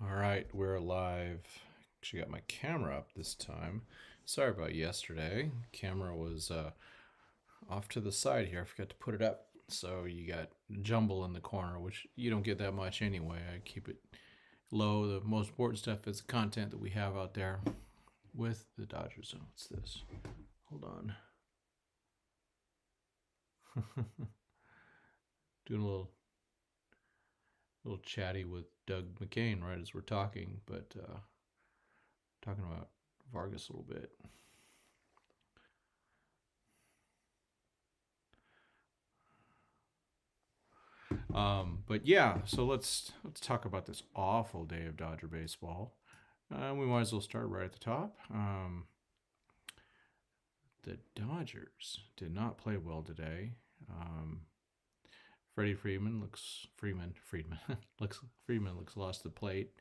All right, we're live. Actually, got my camera up this time. Sorry about yesterday. Camera was off to the side here. I forgot to put it up. So you got jumble in the corner, which you don't get that much anyway. I keep it low. The most important stuff is the content that we have out there with the Dodgers. So what's this? Hold on. Doing a little chatty with Doug McCain right as we're talking, but talking about Vargas a little bit. But yeah, so let's talk about this awful day of Dodger baseball. We might as well start right at the top. The Dodgers did not play well today. Um, Freeman looks lost the plate.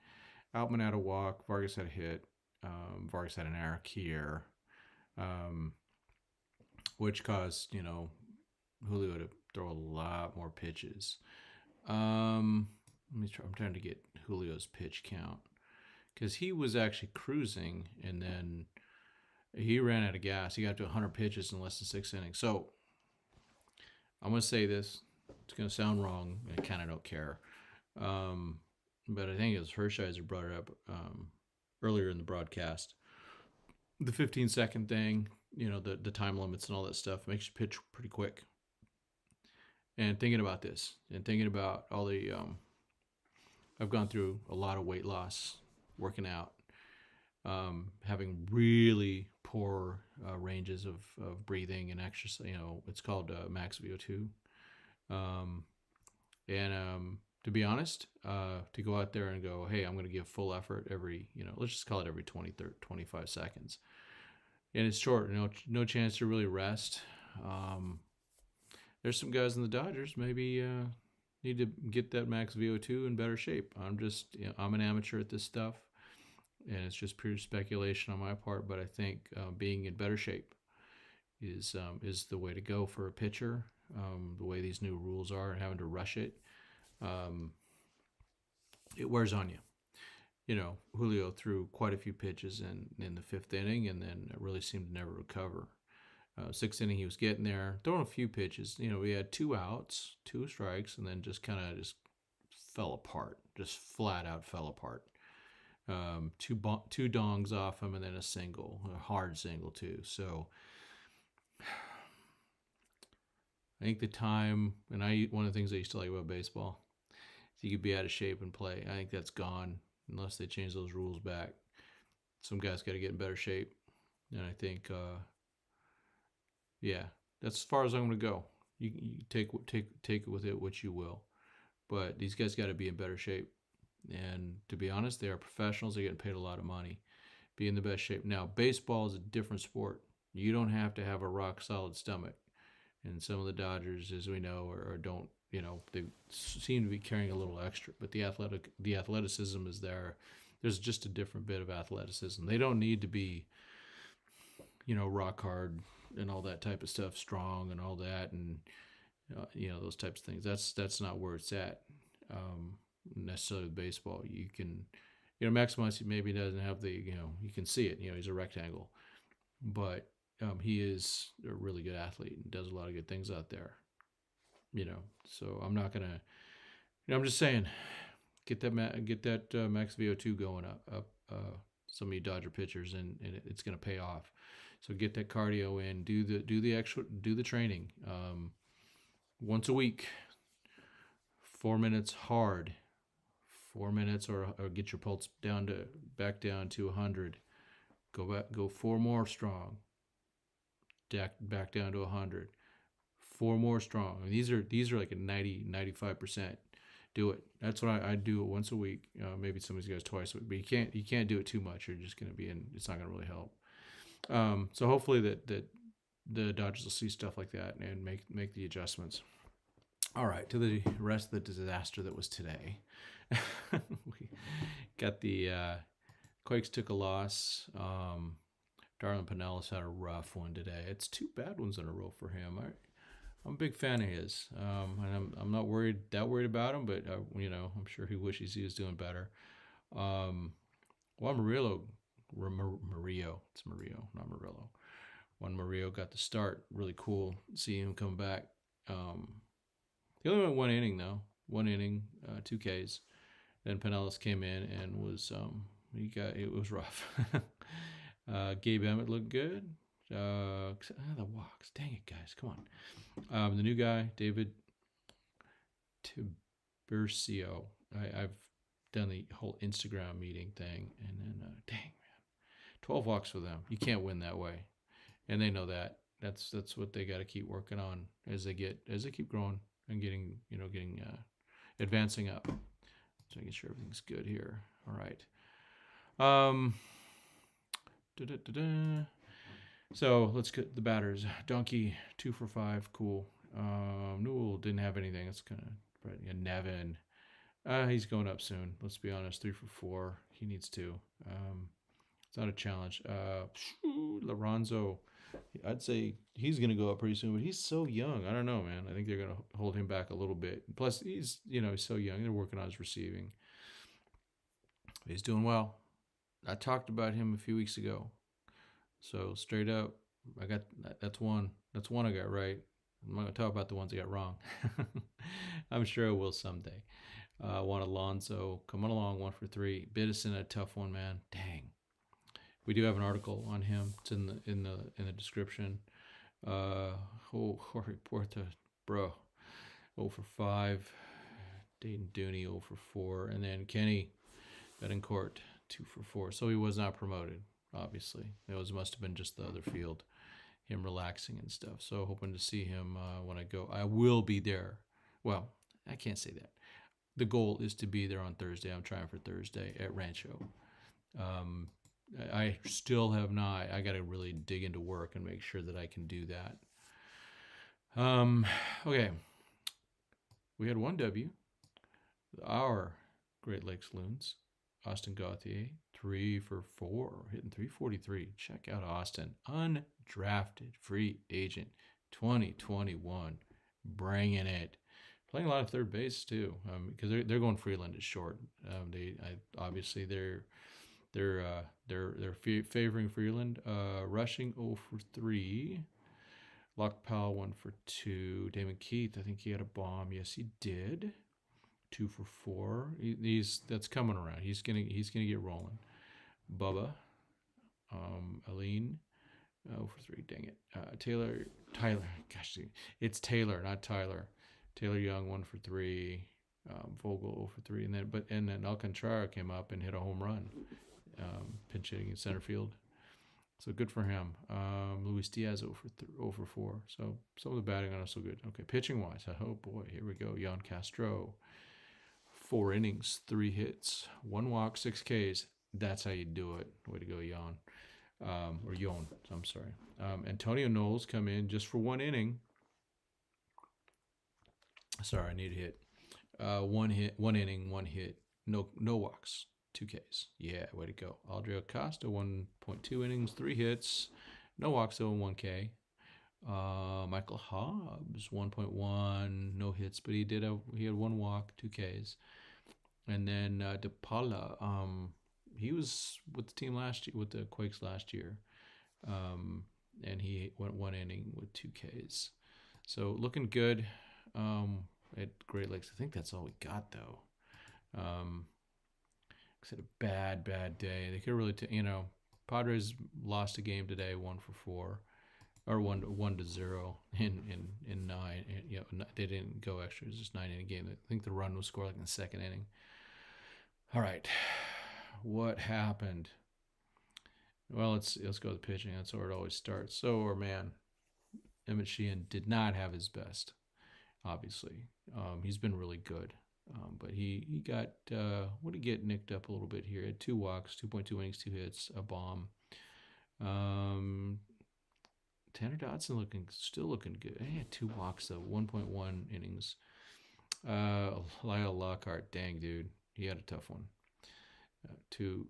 Outman had a walk. Vargas had a hit. Vargas had an error here, um, which caused Julio to throw a lot more pitches. Let me try. I'm trying to get Julio's pitch count because he was actually cruising, and then he ran out of gas. He got to 100 pitches in less than 6 innings. So I'm gonna say this. It's gonna sound wrong. I kind of don't care, but I think it was Hershiser brought it up earlier in the broadcast. The 15-second thing, the time limits and all that stuff makes you pitch pretty quick. And thinking about this, and thinking about all the I've gone through a lot of weight loss, working out, having really poor ranges of breathing and exercise. It's called max VO2. And to be honest, to go out there and go, hey, I'm going to give full effort every, let's just call it every 20, 30, 25 seconds. And it's short, no chance to really rest. There's some guys in the Dodgers maybe need to get that max VO2 in better shape. I'm an amateur at this stuff, and it's just pure speculation on my part. But I think being in better shape is the way to go for a pitcher. The way these new rules are and having to rush it, it wears on you. Julio threw quite a few pitches in the fifth inning, and then really seemed to never recover. Sixth inning, he was getting there, throwing a few pitches. We had 2 outs, 2 strikes, and then just kind of just fell apart, just flat out fell apart. Two dongs off him, and then a hard single too. So I think the time, and one of the things I used to like about baseball, is you could be out of shape and play. I think that's gone unless they change those rules back. Some guys got to get in better shape, and I think. Yeah, that's as far as I'm going to go. You take it with it what you will, but these guys got to be in better shape. And to be honest, they are professionals. They're getting paid a lot of money. Be in the best shape. Now, baseball is a different sport. You don't have to have a rock solid stomach. And some of the Dodgers, as we know, or don't. They seem to be carrying a little extra. But the athleticism is there. There's just a different bit of athleticism. They don't need to be, rock hard and all that type of stuff, strong and all that, and those types of things. That's not where it's at necessarily with baseball. You can, Maximus maybe doesn't have the, you can see it. He's a rectangle, but he is a really good athlete and does a lot of good things out there. So I'm not gonna. I'm just saying, get that max VO2 going up. Some of you Dodger pitchers, and it's gonna pay off. So get that cardio in. Do the training once a week. 4 minutes hard. 4 minutes, or get your pulse back down to 100. Go 4 more strong. Back down to 100. 4 more strong. I mean, these are like a 90-95%. Do it. That's what I do it once a week. Maybe some of these guys twice a week, but you can't do it too much. You're just gonna be in. It's not gonna really help. So hopefully that the Dodgers will see stuff like that and make the adjustments. All right, to the rest of the disaster that was today. We got the Quakes took a loss. Darwin Pinellas had a rough one today. It's 2 bad ones in a row for him. I'm a big fan of his, and I'm not worried about him, but I'm sure he wishes he was doing better. Juan Murillo, Murillo, it's Murillo, not Murillo. Juan Murillo got the start. Really cool. See him come back. He only went one inning though. One inning, 2 Ks. Then Pinellas came in and was it was rough. Gabe Emmett looked good. The walks. Dang it, guys. Come on. The new guy, David Tiburcio. I've done the whole Instagram meeting thing, and then dang man, 12 walks for them. You can't win that way, and they know that. That's what they got to keep working on as they keep growing and getting advancing up. So making sure everything's good here. All right. So let's get the batters. Donkey 2 for 5. Cool. Newell didn't have anything. It's kind of right. Yeah, Nevin. He's going up soon. Let's be honest. 3 for 4. He needs to. It's not a challenge. Lorenzo. I'd say he's going to go up pretty soon, but he's so young. I don't know, man. I think they're going to hold him back a little bit. Plus, he's so young. They're working on his receiving. He's doing well. I talked about him a few weeks ago. So straight up, that's one I got right. I'm not going to talk about the ones I got wrong. I'm sure I will someday. Juan Alonso coming along 1 for 3. Biddison, a tough one, man. Dang. We do have an article on him. It's in the description. Jorge Porta, bro, 0 for 5. Dayton Dooney 0 for 4, and then Kenny Betancourt 2 for 4. So he was not promoted. Obviously, it must have been just the other field, him relaxing and stuff. So hoping to see him when I go. I will be there. Well, I can't say that. The goal is to be there on Thursday. I'm trying for Thursday at Rancho. I still have not. I got to really dig into work and make sure that I can do that. Okay. We had 1 W. Our Great Lakes Loons. Austin Gauthier, 3 for 4, hitting 343. Check out Austin. Undrafted free agent 2021. Bringing it. Playing a lot of third base too, because they're going Freeland is short. Obviously they're favoring Freeland. Rushing 0 for 3. Locke Powell 1 for 2. Damon Keith, I think he had a bomb. Yes, he did. 2 for 4. That's coming around. He's gonna get rolling. Bubba, Aline, 0 for 3. Dang it. Tyler. Gosh, it's Taylor, not Tyler. Taylor Young 1 for 3. Vogel 0 for 3, and then Alcantara came up and hit a home run, pinch hitting in center field. So good for him. Luis Diaz 0 for 4. So some of the batting on us so good. Okay, pitching wise, oh boy, here we go. Jan Castro, 4 innings, 3 hits, 1 walk, 6 Ks. That's how you do it. Way to go, Jan. Or Yon, I'm sorry. Antonio Knowles come in just for 1 inning. Sorry, I need a hit. 1 inning, 1 hit, no walks, 2 Ks. Yeah, way to go. Aldrio Acosta, 1.2 innings, 3 hits, no walks though, 1 K. Michael Hobbs, 1.1, no hits, but he had 1 walk, 2 Ks. And then DePaula, he was with the team last year, with the Quakes last year, and he went 1 inning with 2 Ks. So looking good at Great Lakes. I think that's all we got though. It's a bad day. They could really, Padres lost a game today, 1 for 4. Or 1-0 in 9. They didn't go extra. It was just 9 inning game. I think the run was scored like in the 2nd inning. All right, what happened? Well, let's go to the pitching. That's where it always starts. So our man Emmett Sheehan did not have his best. Obviously, he's been really good, but he got what did he get nicked up a little bit here? He had 2 walks, 2.2 innings, 2 hits, a bomb. Tanner Dodson still looking good. He had 2 walks though, 1.1 innings. Lyle Lockhart, dang dude, he had a tough one. 2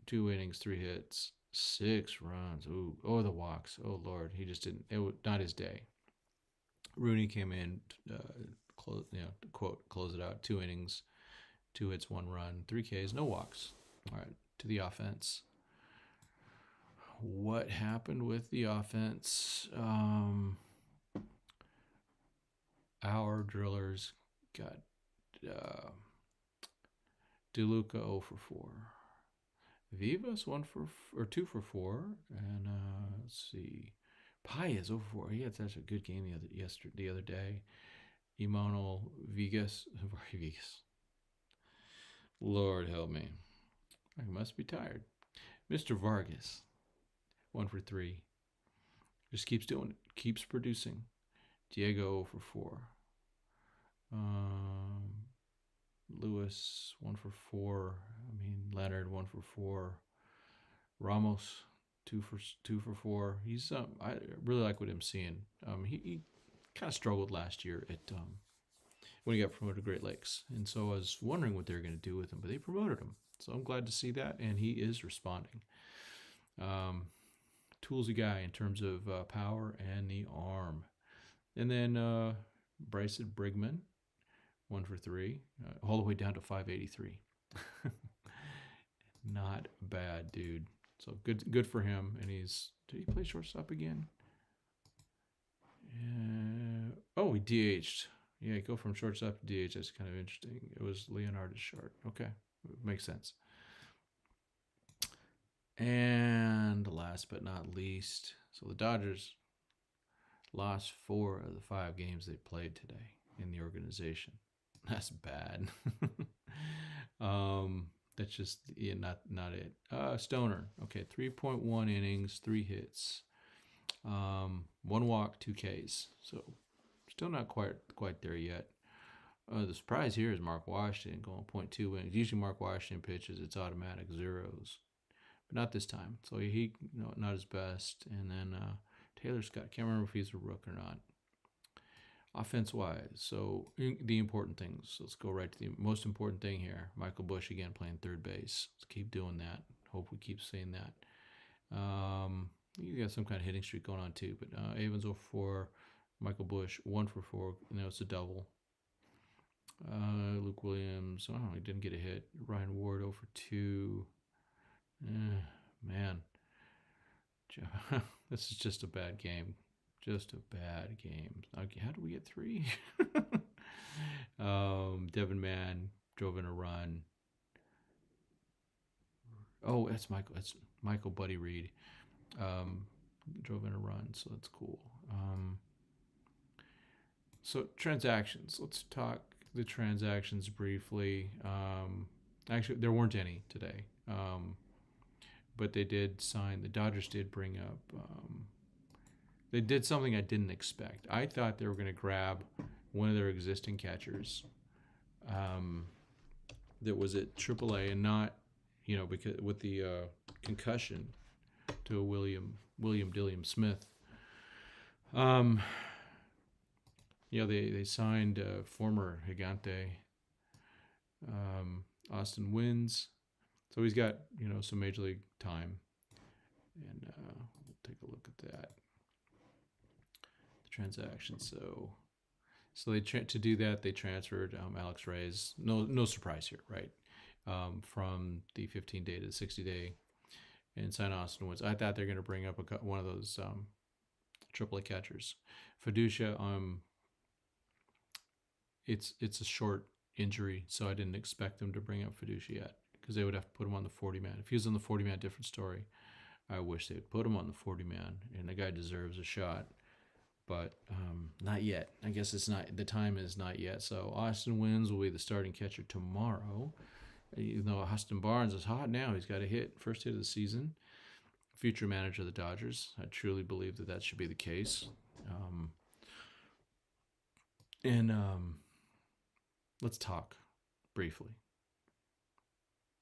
innings, 3 hits, 6 runs. The walks. Oh Lord, he just didn't. It was not his day. Rooney came in, close it out. 2 innings, 2 hits, 1 run, 3 Ks, no walks. All right, to the offense. What happened with the offense? Our drillers got DeLuca 0 for 4. Vivas 2 for 4, and let's see, Paez 0 for 4. He had such a good game the other day. Emanuel Vegas. Lord help me, I must be tired. Mr. Vargas 1 for 3. Just keeps doing it, keeps producing. Diego 0 for 4. Lewis 1 for 4. Leonard 1 for 4. Ramos 2 for 4. He's I really like what I'm seeing. He kind of struggled last year at when he got promoted to Great Lakes, and so I was wondering what they were going to do with him, but they promoted him, so I'm glad to see that, and he is responding. Toolsy guy in terms of power and the arm. And then Bryson Brigman 1 for 3, all the way down to 583. Not bad, dude. So good for him. And did he play shortstop again? He DH'd. Yeah, go from shortstop to DH. That's kind of interesting. It was Leonardo Shart. Okay, makes sense. And last but not least, so the Dodgers lost 4 of the 5 games they played today in the organization. That's bad. That's just not it. Stoner, okay, 3.1 innings, 3 hits, 1 walk, 2 Ks. So still not quite there yet. The surprise here is Mark Washington going 0.2 innings. Usually Mark Washington pitches, it's automatic zeros, but not this time. So he not his best. And then Taylor Scott, can't remember if he's a rook or not. Offense-wise, so the important things. Let's go right to the most important thing here. Michael Busch again playing third base. Let's keep doing that. Hope we keep seeing that. You got some kind of hitting streak going on too. But Evans 0 for 4, Michael Busch 1 for 4. It's a double. Luke Williams, he didn't get a hit. Ryan Ward 0 for 2. Man, this is just a bad game. Just a bad game. How do we get 3? Devin Mann drove in a run. Oh, that's Michael. That's Michael Buddy Reed. Drove in a run, so that's cool. So transactions. Let's talk the transactions briefly. Actually, there weren't any today. But they did sign. The Dodgers did bring up. They did something I didn't expect. I thought they were going to grab one of their existing catchers that was at AAA and not, because with the concussion to William Dilliam Smith. They signed former Gigante Austin Wynns. So he's got, some major league time. And we'll take a look at that. Transaction. So they to do that they transferred Alex Reyes. No surprise here, right? From the 15-day to the 60-day, and sign Austin Woods. I thought they're going to bring up one of those AAA catchers. Fiducia. It's a short injury, so I didn't expect them to bring up Fiducia yet because they would have to put him on the 40-man. If he was on the 40-man, different story. I wish they would put him on the 40-man, and the guy deserves a shot. But not yet. I guess it's not. The time is not yet. So Austin Wynns will be the starting catcher tomorrow. Even though Austin Barnes is hot now, he's got a hit, first hit of the season. Future manager of the Dodgers. I truly believe that should be the case. Let's talk briefly.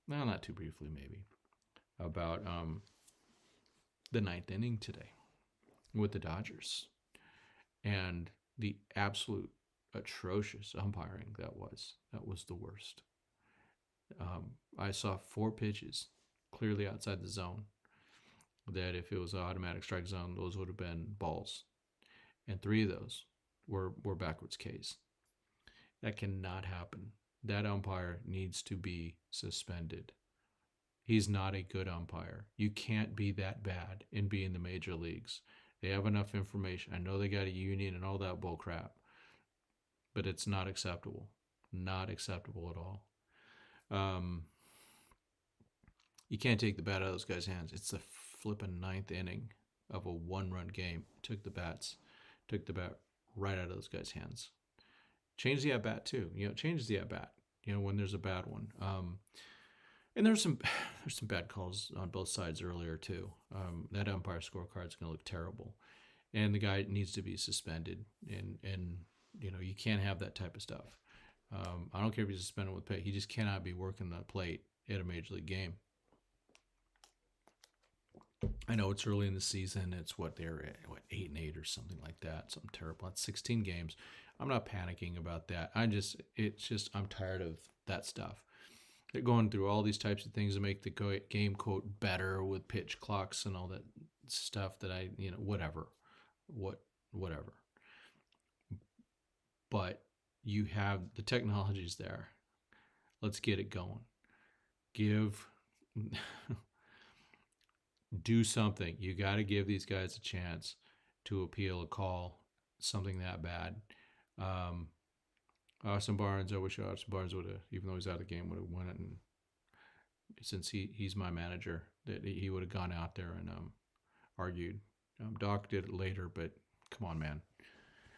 Well, not too briefly, maybe, about the 9th inning today with the Dodgers. And the absolute atrocious umpiring that was the worst. I saw 4 pitches clearly outside the zone that if it was an automatic strike zone, those would have been balls. And 3 of those were backwards Ks. That cannot happen. That umpire needs to be suspended. He's not a good umpire. You can't be that bad and be in the major leagues. They have enough information. I know they got a union and all that bull crap, but it's not acceptable. Not acceptable at all. Um, you can't take the bat out of those guys' hands. It's the flipping ninth inning of a one-run game. Took the bat right out of those guys' hands. Change the at bat too. Changes the at bat. When there's a bad one. And there's some bad calls on both sides earlier too. That umpire scorecard is going to look terrible, and the guy needs to be suspended. And you can't have that type of stuff. I don't care if he's suspended with pay. He just cannot be working the plate at a major league game. I know it's early in the season. It's they're at 8-8 or something like that. Something terrible. That's 16 games. I'm not panicking about that. I'm tired of that stuff. They're going through all these types of things to make the game, quote, better with pitch clocks and all that stuff that whatever. But you have the technologies there. Let's get it going. Do something. You got to give these guys a chance to appeal a call, something that bad. Austin Barnes, I wish Austin Barnes would have, even though he's out of the game, would have won it. And since he's my manager, that he would have gone out there and argued. Doc did it later, but come on, man.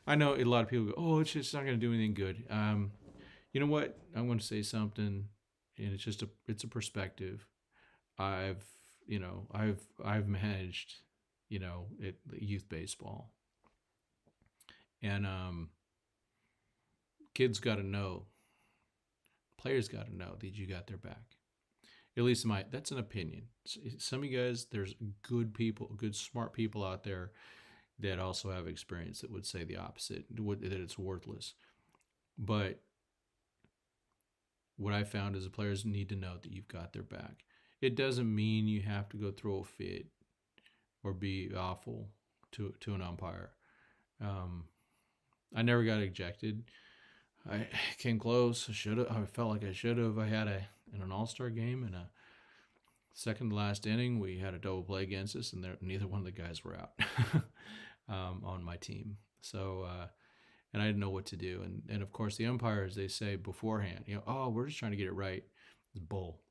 I know a lot of people go, "Oh, it's just not going to do anything good." You know what? I'm going to say something, and it's a perspective. I've managed, youth baseball, and kids got to know, players got to know that you got their back. At least that's an opinion. Some of you guys, there's good people, good smart people out there that also have experience that would say the opposite, that it's worthless. But what I found is the players need to know that you've got their back. It doesn't mean you have to go throw a fit or be awful to an umpire. I never got ejected. I came close. I felt like I should have. I had in an all-star game in a second to last inning, we had a double play against us, and neither one of the guys were out on my team. So, and I didn't know what to do. And of course, the umpires, they say beforehand, "Oh, we're just trying to get it right." It's bull.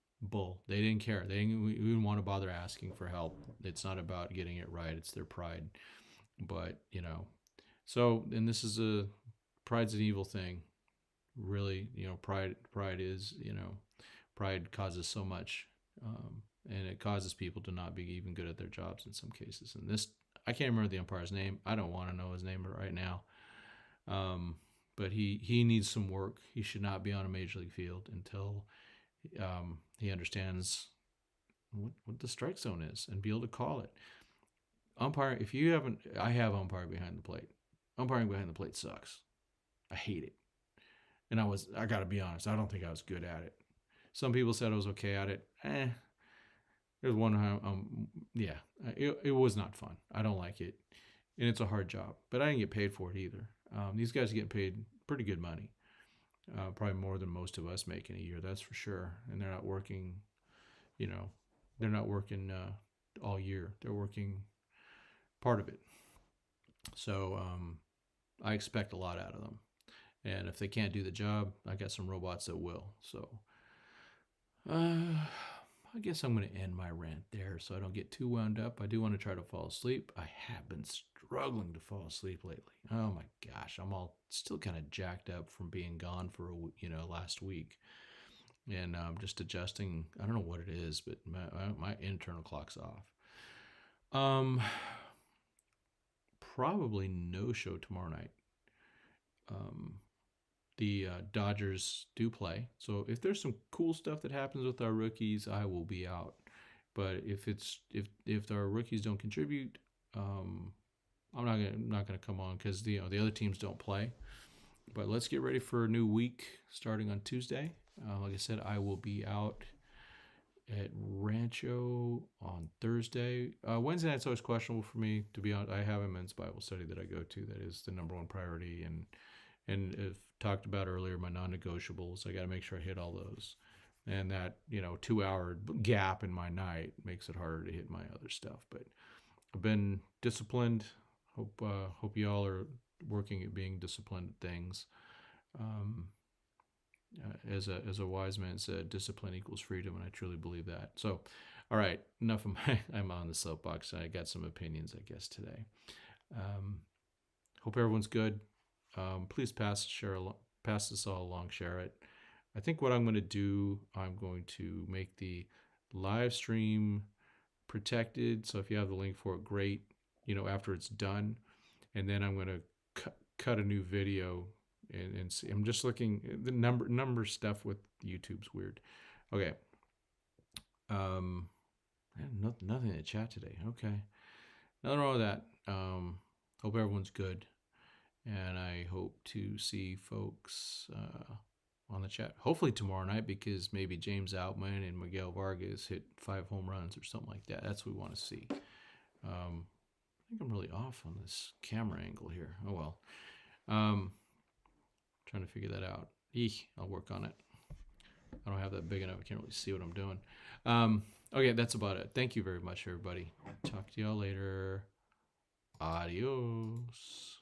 They didn't care. They didn't want to bother asking for help. It's not about getting it right. It's their pride. But, so, and this is pride's an evil thing. Really, pride is, pride causes so much, and it causes people to not be even good at their jobs in some cases. And this, I can't remember the umpire's name. I don't want to know his name right now. But he needs some work. He should not be on a major league field until he understands what the strike zone is and be able to call it. Umpire, if you haven't, I have umpired behind the plate. Umpiring behind the plate sucks. I hate it. And I got to be honest, I don't think I was good at it. Some people said I was okay at it. There's one time, it was not fun. I don't like it. And it's a hard job, but I didn't get paid for it either. These guys are getting paid pretty good money. Probably more than most of us make in a year, that's for sure. And they're not working, all year. They're working part of it. So I expect a lot out of them. And if they can't do the job, I got some robots that will. So I guess I'm going to end my rant there so I don't get too wound up. I do want to try to fall asleep. I have been struggling to fall asleep lately. Oh my gosh, I'm still kind of jacked up from being gone for last week. And just adjusting. I don't know what it is, but my internal clock's off. Probably no show tomorrow night. The Dodgers do play, so if there's some cool stuff that happens with our rookies, I will be out. But if our rookies don't contribute, I'm not gonna come on because the other teams don't play. But let's get ready for a new week starting on Tuesday. Like I said, I will be out at Rancho on Thursday. Wednesday night's always questionable for me, to be honest. I have a men's Bible study that I go to that is the number one priority, and I've talked about earlier my non-negotiables. I got to make sure I hit all those. And that, 2-hour gap in my night makes it harder to hit my other stuff. But I've been disciplined. Hope y'all are working at being disciplined at things. Um, as a wise man said, discipline equals freedom, and I truly believe that. So, all right, enough of my. I'm on the soapbox. I got some opinions, I guess, today. Hope everyone's good. Please pass this all along, share it. I think what I'm going to do, I'm going to make the live stream protected. So if you have the link for it, great. After it's done, and then I'm going to cut a new video and see. I'm just looking the number stuff with YouTube's weird. Okay. Nothing in the chat today. Okay. Nothing wrong with that. Hope everyone's good, and I hope to see folks on the chat hopefully tomorrow night, because maybe James Outman and Miguel Vargas hit 5 home runs or something like that. That's what we want to see. I think I'm really off on this camera angle here. Oh well. Trying to figure that out. I'll work on it. I don't have that big enough. I can't really see what I'm doing. Okay, that's about it. Thank you very much, everybody. Talk to y'all later. Adios.